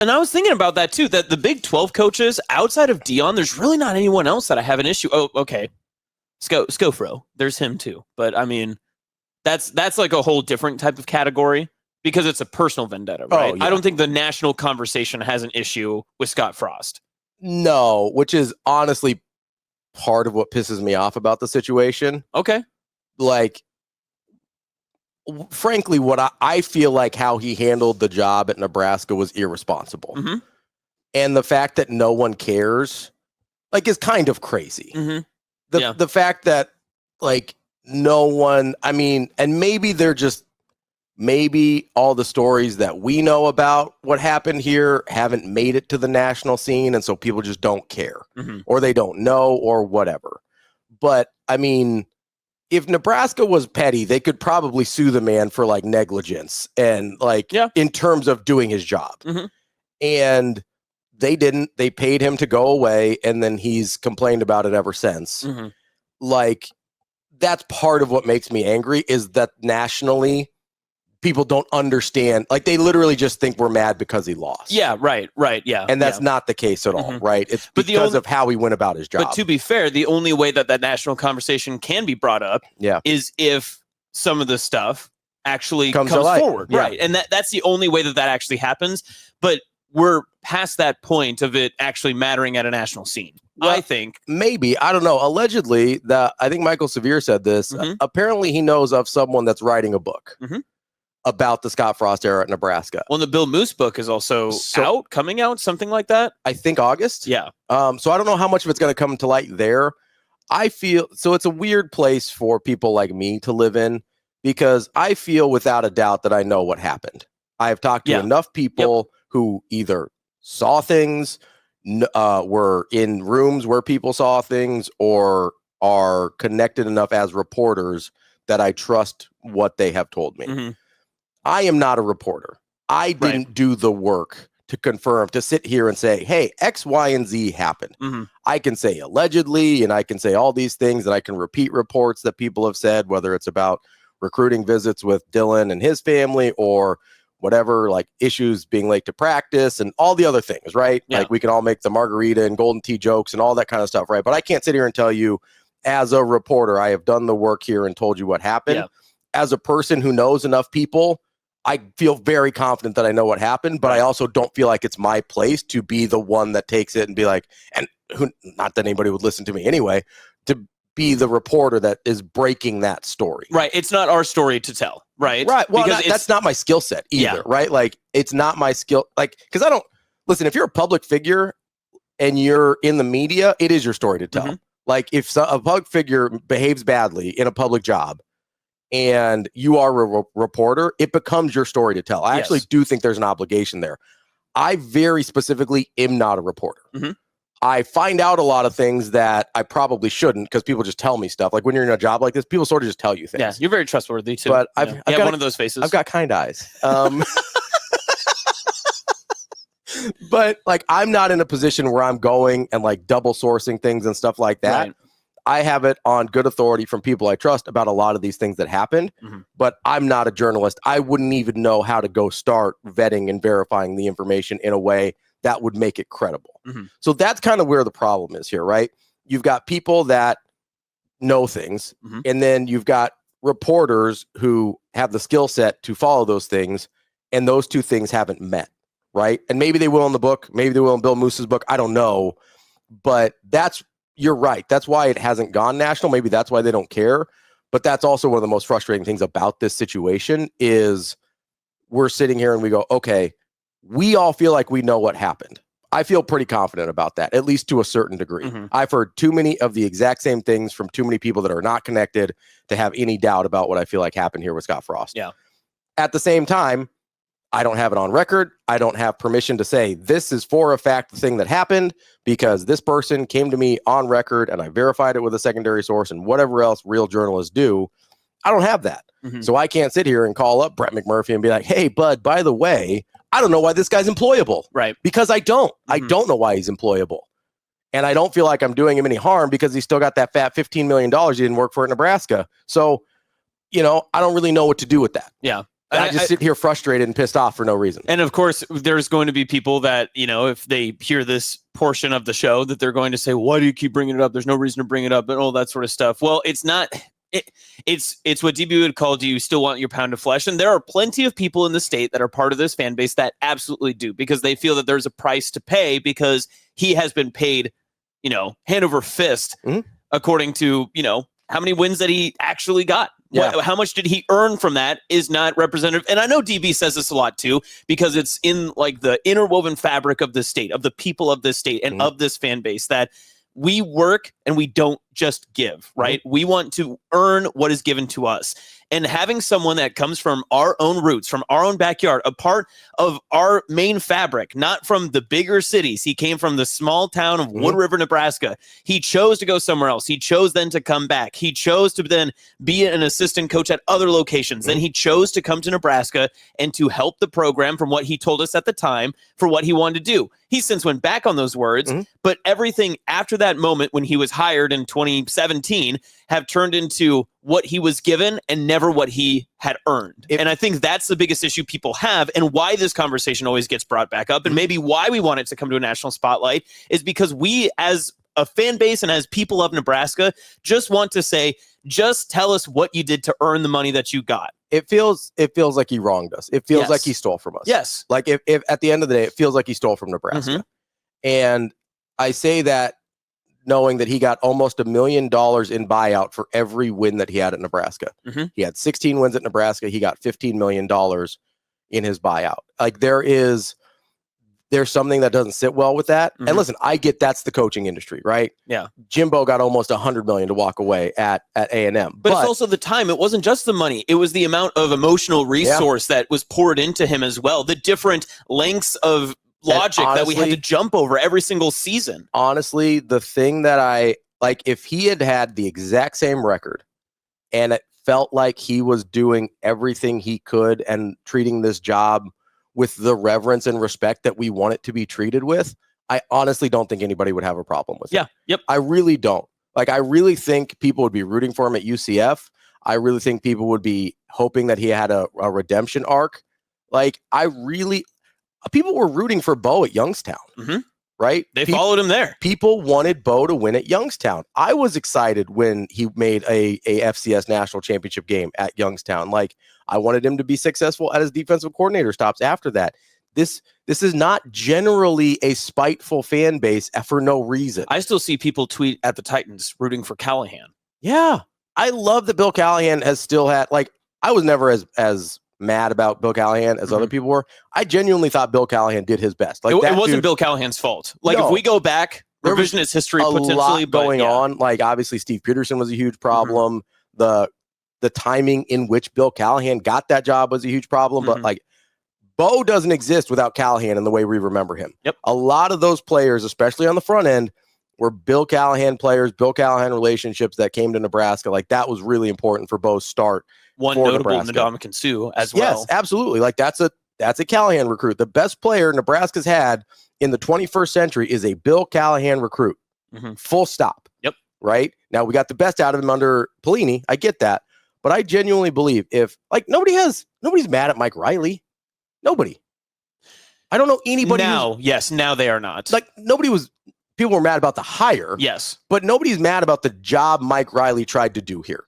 And I was thinking about that too, that the Big 12 coaches outside of Dion, there's really not anyone else that I have an issue. Oh, okay. Scofro, there's him too. But I mean, that's like a whole different type of category because it's a personal vendetta, right? Oh, yeah. I don't think the national conversation has an issue with Scott Frost. No, which is honestly part of what pisses me off about the situation. Okay. Like, frankly, what I feel like how he handled the job at Nebraska was irresponsible. Mm-hmm. And the fact that no one cares, like, is kind of crazy. Mm-hmm. The fact that, like, no one, I mean, and maybe all the stories that we know about what happened here haven't made it to the national scene, and so people just don't care, or they don't know, or whatever. But, I mean, if Nebraska was petty, they could probably sue the man for, like, negligence and, like, in terms of doing his job. Mm-hmm. And they didn't. They paid him to go away, and then he's complained about it ever since. Mm-hmm. Like, that's part of what makes me angry, is that nationally people don't understand. Like, they literally just think we're mad because he lost. Yeah, right, yeah. And that's not the case at all, right? It's because of how he went about his job. But to be fair, the only way that national conversation can be brought up is if some of the stuff actually comes forward, right? And that's the only way that actually happens. But we're past that point of it actually mattering at a national scene. Well, I think. Maybe. I don't know. Allegedly, I think Michael Sevier said this. Apparently, he knows of someone that's writing a book about the Scott Frost era at Nebraska. Well, the Bill Moose book is also coming out, something like that. I think August. Yeah. So I don't know how much of it's going to come to light there. I feel so it's a weird place for people like me to live in, because I feel without a doubt that I know what happened. I have talked to enough people who either saw things, were in rooms where people saw things, or are connected enough as reporters that I trust what they have told me. I am not a reporter. I didn't do the work to confirm, to sit here and say, hey, X, Y, and Z happened. I can say allegedly, and I can say all these things, and I can repeat reports that people have said, whether it's about recruiting visits with Dylan and his family, or whatever, like issues being late to practice and all the other things, right? Yeah. Like, we can all make the margarita and golden tea jokes and all that kind of stuff, right? But I can't sit here and tell you, as a reporter, I have done the work here and told you what happened. Yeah. As a person who knows enough people, I feel very confident that I know what happened, but I also don't feel like it's my place to be the one that takes it and be like, not that anybody would listen to me anyway, to be the reporter that is breaking that story. Right. It's not our story to tell. Right. Right. Well, that's not my skill set either. Right. Like, it's not my skill. Like, because listen, if you're a public figure and you're in the media, it is your story to tell. Like, if a public figure behaves badly in a public job and you are a reporter, it becomes your story to tell. I actually do think there's an obligation there. I very specifically am not a reporter. I find out a lot of things that I probably shouldn't, because people just tell me stuff. Like, when you're in a job like this, people sort of just tell you things. Yeah, you're very trustworthy too. But I've got one of those faces. I've got kind eyes. But, like, I'm not in a position where I'm going and, like, double sourcing things and stuff like that. Right. I have it on good authority from people I trust about a lot of these things that happened, but I'm not a journalist. I wouldn't even know how to go start vetting and verifying the information in a way that would make it credible. So that's kind of where the problem is here, right? You've got people that know things, and then you've got reporters who have the skill set to follow those things, and those two things haven't met, right? And maybe they will in the book, maybe they will in Bill Moose's book, I don't know, but you're right. That's why it hasn't gone national. Maybe that's why they don't care. But that's also one of the most frustrating things about this situation is we're sitting here and we go, okay, we all feel like we know what happened. I feel pretty confident about that, at least to a certain degree. I've heard too many of the exact same things from too many people that are not connected to have any doubt about what I feel like happened here with Scott Frost. Yeah. At the same time, I don't have it on record. I don't have permission to say this is for a fact the thing that happened, because this person came to me on record and I verified it with a secondary source and whatever else real journalists do. I don't have that. So I can't sit here and call up Brett McMurphy and be like, hey, bud, by the way, I don't know why this guy's employable. Right. Because I don't. I don't know why he's employable. And I don't feel like I'm doing him any harm because he's still got that fat $15 million he didn't work for at Nebraska. So, I don't really know what to do with that. Yeah. I just sit here frustrated and pissed off for no reason. And of course, there's going to be people that, if they hear this portion of the show, that they're going to say, why do you keep bringing it up? There's no reason to bring it up and all that sort of stuff. Well, it's not. It's what DB would call, do you still want your pound of flesh? And there are plenty of people in the state that are part of this fan base that absolutely do, because they feel that there's a price to pay because he has been paid, hand over fist, according to, how many wins that he actually got. Yeah. How much did he earn from that is not representative. And I know DB says this a lot too, because it's in like the interwoven fabric of the state, of the people of this state, and of this fan base, that we work and we don't just give, right? We want to earn what is given to us. And having someone that comes from our own roots, from our own backyard, a part of our main fabric, not from the bigger cities. He came from the small town of Wood River, Nebraska. He chose to go somewhere else. He chose then to come back. He chose to then be an assistant coach at other locations. Then he chose to come to Nebraska and to help the program, from what he told us at the time, for what he wanted to do. He since went back on those words, but everything after that moment when he was hired in 2017 have turned into what he was given and never what he had earned. And I think that's the biggest issue people have, and why this conversation always gets brought back up, and maybe why we want it to come to a national spotlight, is because we, as a fan base and as people of Nebraska, just want to say, just tell us what you did to earn the money that you got. It feels like he wronged us. It feels like he stole from us. Yes. Like if at the end of the day, it feels like he stole from Nebraska. And I say that knowing that he got almost $1 million in buyout for every win that he had at Nebraska. He had 16 wins at Nebraska. He got $15 million in his buyout. Like there's something that doesn't sit well with that. And listen, I get that's the coaching industry, right? Yeah. Jimbo got almost $100 million to walk away at A&M. But it's also the time. It wasn't just the money. It was the amount of emotional resource that was poured into him as well. The different lengths of logic that we had to jump over every single season. Honestly, the thing that I like, if he had the exact same record and it felt like he was doing everything he could and treating this job with the reverence and respect that we want it to be treated with, I honestly don't think anybody would have a problem with it. Yep. I really don't. Like, I really think people would be rooting for him at UCF. I really think people would be hoping that he had a redemption arc. Like, people were rooting for Bo at Youngstown, right? They followed him there. People wanted Bo to win at Youngstown. I was excited when he made a FCS national championship game at Youngstown. Like, I wanted him to be successful at his defensive coordinator stops after that. This is not generally a spiteful fan base for no reason. I still see people tweet at the Titans rooting for Callahan. Yeah. I love that Bill Callahan has still had, like, I was never as mad about Bill Callahan as other people were. I genuinely thought Bill Callahan did his best. Like, it wasn't Bill Callahan's fault. Like, if we go back, revisionist history potentially lot going on. Like, obviously Steve Peterson was a huge problem. The timing in which Bill Callahan got that job was a huge problem. But like, Bo doesn't exist without Callahan in the way we remember him. Yep. A lot of those players, especially on the front end, were Bill Callahan players, Bill Callahan relationships that came to Nebraska. Like, that was really important for Bo's start. One notable Ndamukong Suh as well. Yes, absolutely. Like, that's a Callahan recruit. The best player Nebraska's had in the 21st century is a Bill Callahan recruit. Full stop. Yep. Right? Now, we got the best out of him under Pelini. I get that. But I genuinely believe nobody's mad at Mike Riley. Nobody. I don't know anybody. Now they are not. Like, people were mad about the hire. Yes. But nobody's mad about the job Mike Riley tried to do here.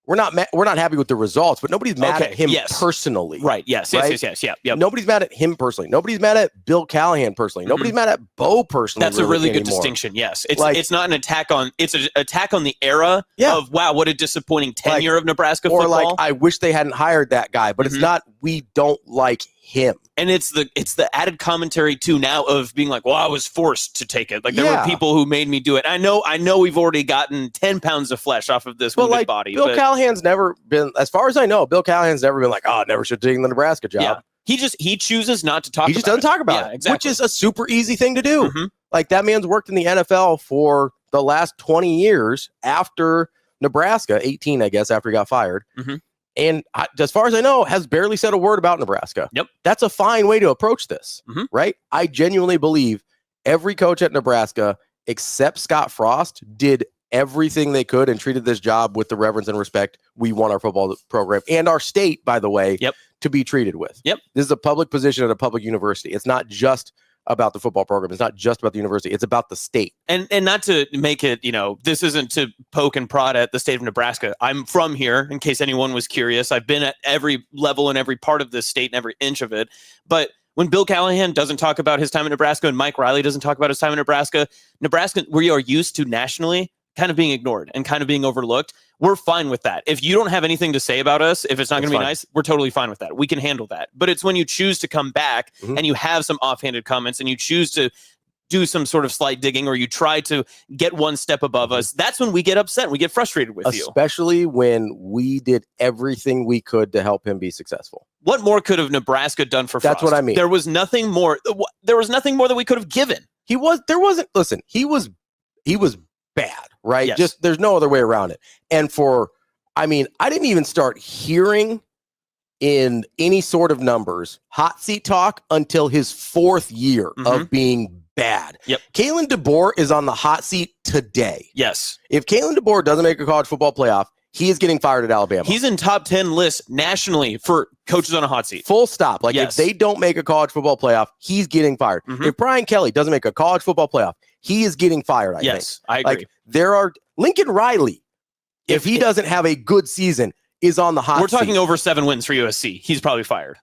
We're not happy with the results, but nobody's mad at him personally. Right. Yes. Yep. Nobody's mad at him personally. Nobody's mad at Bill Callahan personally. Nobody's mad at Bo personally. That's a really good distinction. Yes. It's not an attack on, it's an attack on the era of, wow, what a disappointing tenure of Nebraska football. Or like, I wish they hadn't hired that guy, but it's not, we don't like him. And it's the added commentary too now of being like, well, I was forced to take it. Like, there were people who made me do it. I know we've already gotten 10 pounds of flesh off of this wounded body. Bill Callahan's never been, as far as I know, Bill Callahan's never been like, oh, I never should have taken the Nebraska job. Yeah. He chooses not to talk about it. He just doesn't talk about it, exactly. Which is a super easy thing to do. Like, that man's worked in the NFL for the last 20 years after Nebraska, 18, I guess, after he got fired. And as far as I know, has barely said a word about Nebraska. Yep. That's a fine way to approach this, right? I genuinely believe every coach at Nebraska, except Scott Frost, did everything they could and treated this job with the reverence and respect we want our football program and our state, by the way, to be treated with. This is a public position at a public university. It's not just about the football program. It's not just about the university. It's about the state. And not to make it, this isn't to poke and prod at the state of Nebraska. I'm from here, in case anyone was curious. I've been at every level and every part of this state and every inch of it. But when Bill Callahan doesn't talk about his time in Nebraska and Mike Riley doesn't talk about his time in Nebraska, we are used to nationally kind of being ignored and kind of being overlooked. We're fine with that. If you don't have anything to say about us, if it's not going to be nice, we're totally fine with that. We can handle that. But it's when you choose to come back and you have some offhanded comments and you choose to do some sort of slight digging or you try to get one step above us, that's when we get upset and we get frustrated with you. Especially when we did everything we could to help him be successful. What more could have Nebraska done for Frost? That's what I mean. There was nothing more. There was nothing more that we could have given. He was bad, right? Yes. Just there's no other way around it. And I didn't even start hearing in any sort of numbers hot seat talk until his 4th year of being bad. Kalen DeBoer is on the hot seat today. Yes. If Kalen DeBoer doesn't make a college football playoff, he is getting fired at Alabama. He's in top 10 lists nationally for coaches on a hot seat. Full stop. If they don't make a college football playoff, he's getting fired. If Brian Kelly doesn't make a college football playoff, he is getting fired, I think. Yes, I agree. Lincoln Riley, if he doesn't have a good season, is on the hot seat. We're talking over 7 wins for USC. He's probably fired.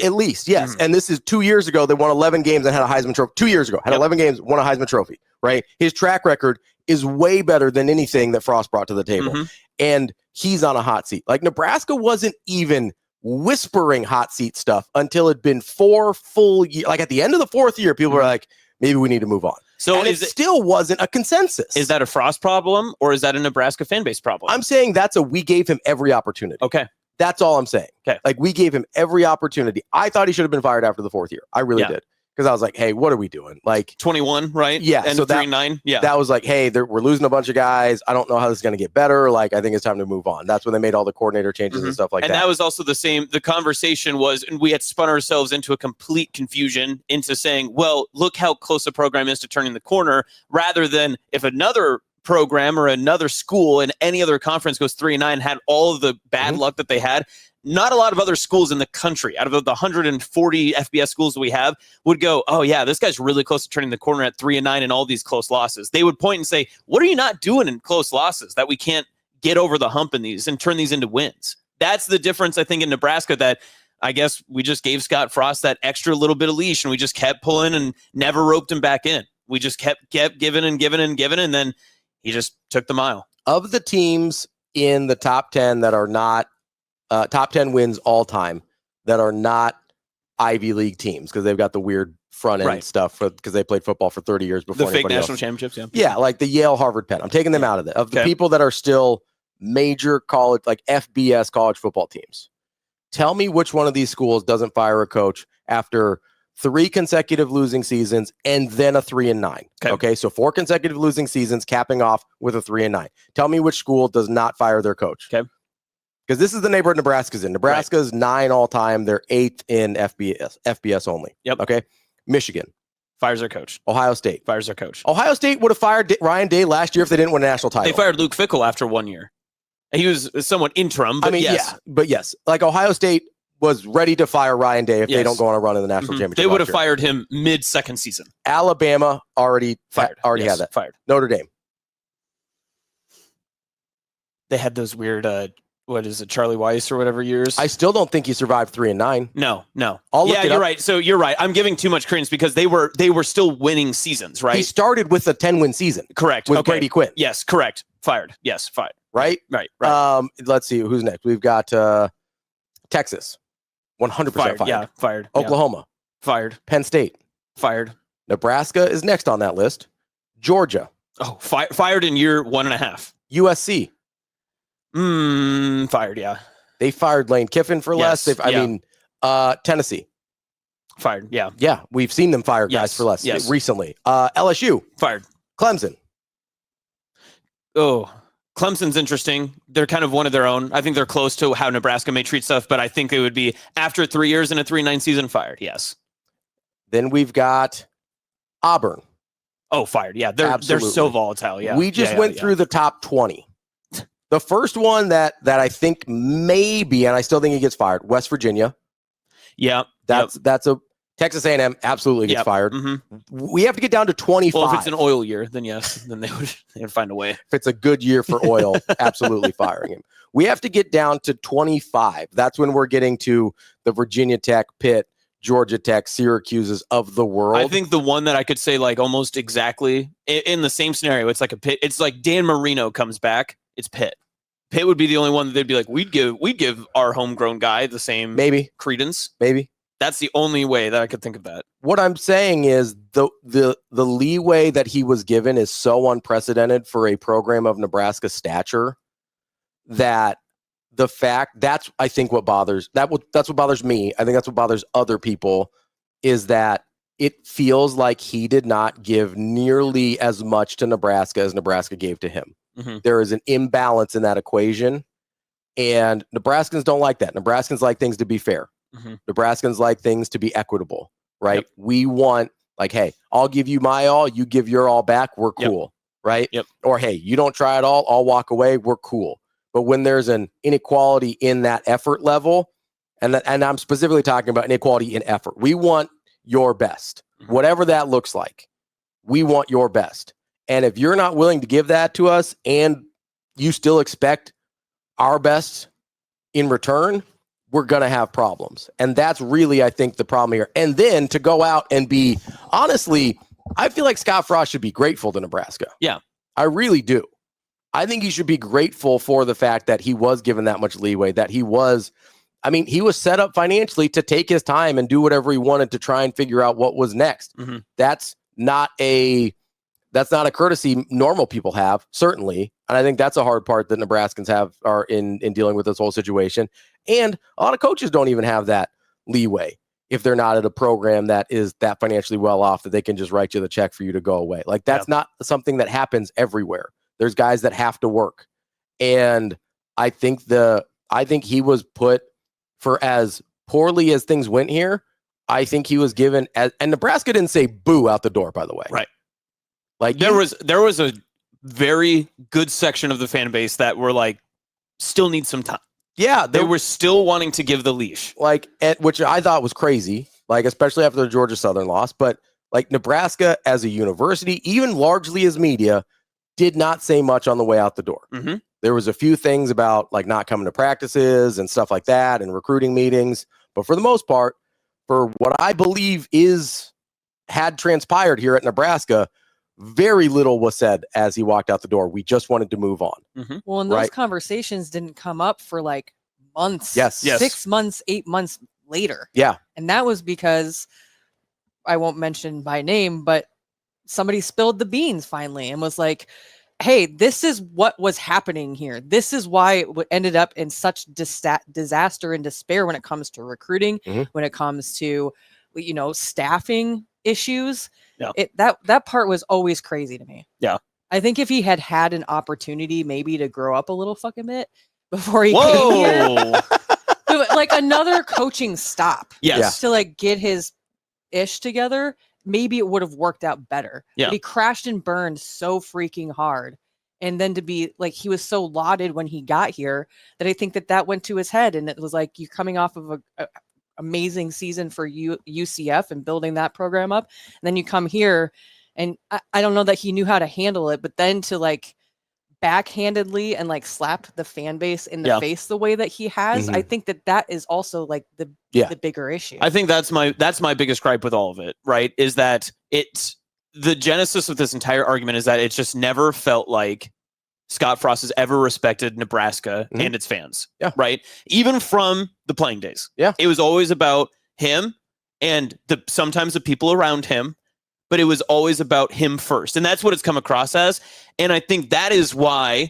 At least, yes. And this is 2 years ago. They won 11 games and had a Heisman Trophy. 2 years ago, had 11 games, won a Heisman Trophy, right? His track record is way better than anything that Frost brought to the table. And he's on a hot seat. Nebraska wasn't even whispering hot seat stuff until it'd been 4 full years. At the end of the 4th year, people were like, maybe we need to move on. So it still wasn't a consensus. Is that a Frost problem or is that a Nebraska fan base problem? I'm saying we gave him every opportunity. Okay. That's all I'm saying. Okay. We gave him every opportunity. I thought he should have been fired after the 4th year. I really did. Because I was like, hey, what are we doing? 21, right? Yeah. And so 3-9. Yeah. That was hey, we're losing a bunch of guys. I don't know how this is going to get better. I think it's time to move on. That's when they made all the coordinator changes and stuff like that. And that was also the conversation was, and we had spun ourselves into a complete confusion into saying, well, look how close the program is to turning the corner, rather than if another program or another school in any other conference goes 3-9, had all of the bad luck that they had. Not a lot of other schools in the country, out of the 140 FBS schools that we have, would go, oh, yeah, this guy's really close to turning the corner at 3-9 and all these close losses. They would point and say, what are you not doing in close losses that we can't get over the hump in these and turn these into wins? That's the difference, I think, in Nebraska, that I guess we just gave Scott Frost that extra little bit of leash and we just kept pulling and never roped him back in. We just kept giving and giving and giving, and then he just took the mile. Of the teams in the top 10 that are not top 10 wins all time that are not Ivy League teams, because they've got the weird front end stuff because they played football for 30 years before the fake national else. Championships. Yeah, like the Yale, Harvard, Penn. I'm taking them out of it. Of the people that are still major college, like FBS college football teams, tell me which one of these schools doesn't fire a coach after 3 consecutive losing seasons and then a 3-9. Okay, so 4 consecutive losing seasons, capping off with a 3-9. Tell me which school does not fire their coach. Okay. Because this is the neighborhood Nebraska's in. Nebraska's 9 all time. They're 8th in FBS only. Yep. Okay. Michigan fires their coach. Ohio State fires their coach. Ohio State would have fired Ryan Day last year if they didn't win a national title. They fired Luke Fickell after 1 year. He was somewhat interim, but yes. Like Ohio State was ready to fire Ryan Day if they don't go on a run in the national championship. They would have fired him mid-second season. Alabama already fired. Had that. Fired. Notre Dame. They had those weird what is it, Charlie Weiss or whatever years? I still don't think he survived 3-9. No. You're right. So you're right. I'm giving too much credence because they were still winning seasons, right? He started with a 10-win season. Correct. With Brady Quinn. Yes, correct. Fired. Yes, fired. Right? Right. Let's see who's next. We've got Texas. 100% fired. Yeah, fired. Oklahoma. Fired. Penn State. Fired. Nebraska is next on that list. Georgia. Oh, fired in year 1.5. USC. Fired, yeah. They fired Lane Kiffin for less. Tennessee. Fired, yeah. Yeah, we've seen them fire guys for less recently. LSU. Fired. Clemson. Oh, Clemson's interesting. They're kind of one of their own. I think they're close to how Nebraska may treat stuff, but I think it would be after 3 years in a 3-9 season fired, yes. Then we've got Auburn. Oh, fired. Yeah, they're so volatile. Yeah, we just went through the top 20. The first one that I think maybe, and I still think he gets fired, West Virginia. Yeah, that's a Texas A&M absolutely gets fired. Mm-hmm. We have to get down to 25. Well, if it's an oil year, then yes, then they would find a way. If it's a good year for oil, absolutely firing him. We have to get down to 25. That's when we're getting to the Virginia Tech, Pitt, Georgia Tech, Syracuse's of the world. I think the one that I could say like almost exactly in the same scenario, it's like a Pitt. It's like Dan Marino comes back. It's Pitt. Pitt would be the only one that they'd be like, we'd give our homegrown guy the same credence. Maybe. That's the only way that I could think of that. What I'm saying is the leeway that he was given is so unprecedented for a program of Nebraska stature that the fact that's I think what bothers that's what bothers me. I think that's what bothers other people is that it feels like he did not give nearly as much to Nebraska as Nebraska gave to him. Mm-hmm. There is an imbalance in that equation, and Nebraskans don't like that. Nebraskans like things to be fair. Mm-hmm. Nebraskans like things to be equitable, right? Yep. We want like, hey, I'll give you my all, you give your all back, we're cool, right? Yep. Or hey, you don't try at all, I'll walk away, we're cool. But when there's an inequality in that effort level, and I'm specifically talking about inequality in effort, we want your best, whatever that looks like. We want your best. And if you're not willing to give that to us and you still expect our best in return, we're going to have problems. And that's really, I think, the problem here. And then to go out and be, honestly, I feel like Scott Frost should be grateful to Nebraska. Yeah. I really do. I think he should be grateful for the fact that he was given that much leeway, that he was set up financially to take his time and do whatever he wanted to try and figure out what was next. Mm-hmm. That's not a courtesy normal people have, certainly. And I think that's a hard part that Nebraskans are in dealing with this whole situation. And a lot of coaches don't even have that leeway if they're not at a program that is that financially well off that they can just write you the check for you to go away. Like that's not something that happens everywhere. There's guys that have to work. And I think he was put for as poorly as things went here. I think he was given and Nebraska didn't say boo out the door, by the way. Right. Like there was a very good section of the fan base that were like, still need some time. Yeah. They were still wanting to give the leash. Like, which I thought was crazy, like, especially after the Georgia Southern loss. But like Nebraska as a university, even largely as media, did not say much on the way out the door. Mm-hmm. There was a few things about like not coming to practices and stuff like that and recruiting meetings. But for the most part, for what I believe had transpired here at Nebraska, very little was said as he walked out the door. We just wanted to move on. Mm-hmm. Well, and those conversations didn't come up for like months. Yes. 6 months, 8 months later. Yeah. And that was because I won't mention by name, but somebody spilled the beans finally and was like, hey, this is what was happening here. This is why it ended up in such disaster and despair when it comes to recruiting, when it comes to, staffing issues. Yeah. That part was always crazy to me. Yeah. I think if he had an opportunity maybe to grow up a little fucking bit before he came here, like another coaching stop. Yes. To like get his ish together, maybe it would have worked out better. Yeah. But he crashed and burned so freaking hard. And then to be like, he was so lauded when he got here that I think that went to his head. And it was like, you're coming off of a amazing season for UCF and building that program up. And then you come here and I don't know that he knew how to handle it, but then to like backhandedly and like slap the fan base in the face the way that he has, I think that is also like the bigger issue. I think that's my biggest gripe with all of it, right? Is that it's the genesis of this entire argument is that it just never felt like Scott Frost has ever respected Nebraska and its fans. Yeah. Right. Even from the playing days. Yeah. It was always about him and sometimes the people around him, but it was always about him first. And that's what it's come across as. And I think that is why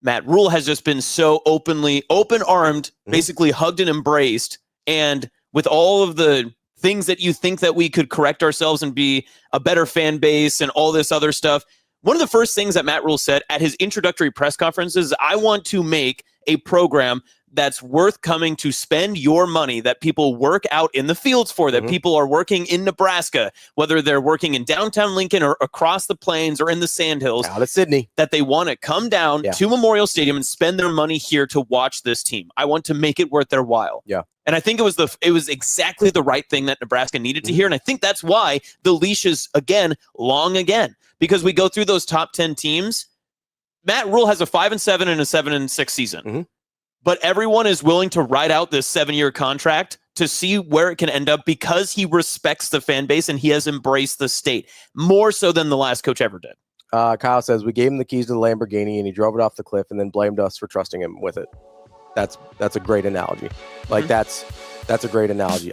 Matt Rhule has just been so open-armed, basically hugged and embraced. And with all of the things that you think that we could correct ourselves and be a better fan base and all this other stuff, one of the first things that Matt Rhule said at his introductory press conference is, I want to make a program that's worth coming to spend your money, that people work out in the fields for, that people are working in Nebraska, whether they're working in downtown Lincoln or across the plains or in the Sandhills, out of Sydney, that they want to come down to Memorial Stadium and spend their money here to watch this team. I want to make it worth their while. Yeah. And I think it was exactly the right thing that Nebraska needed to hear. And I think that's why the leash is, again, long again, because we go through those top 10 teams. Matt Rhule has a 5-7 and a 7-6 season. But everyone is willing to ride out this 7-year contract to see where it can end up because he respects the fan base and he has embraced the state more so than the last coach ever did. Kyle says, we gave him the keys to the Lamborghini and he drove it off the cliff and then blamed us for trusting him with it. That's a great analogy. Like that's a great analogy.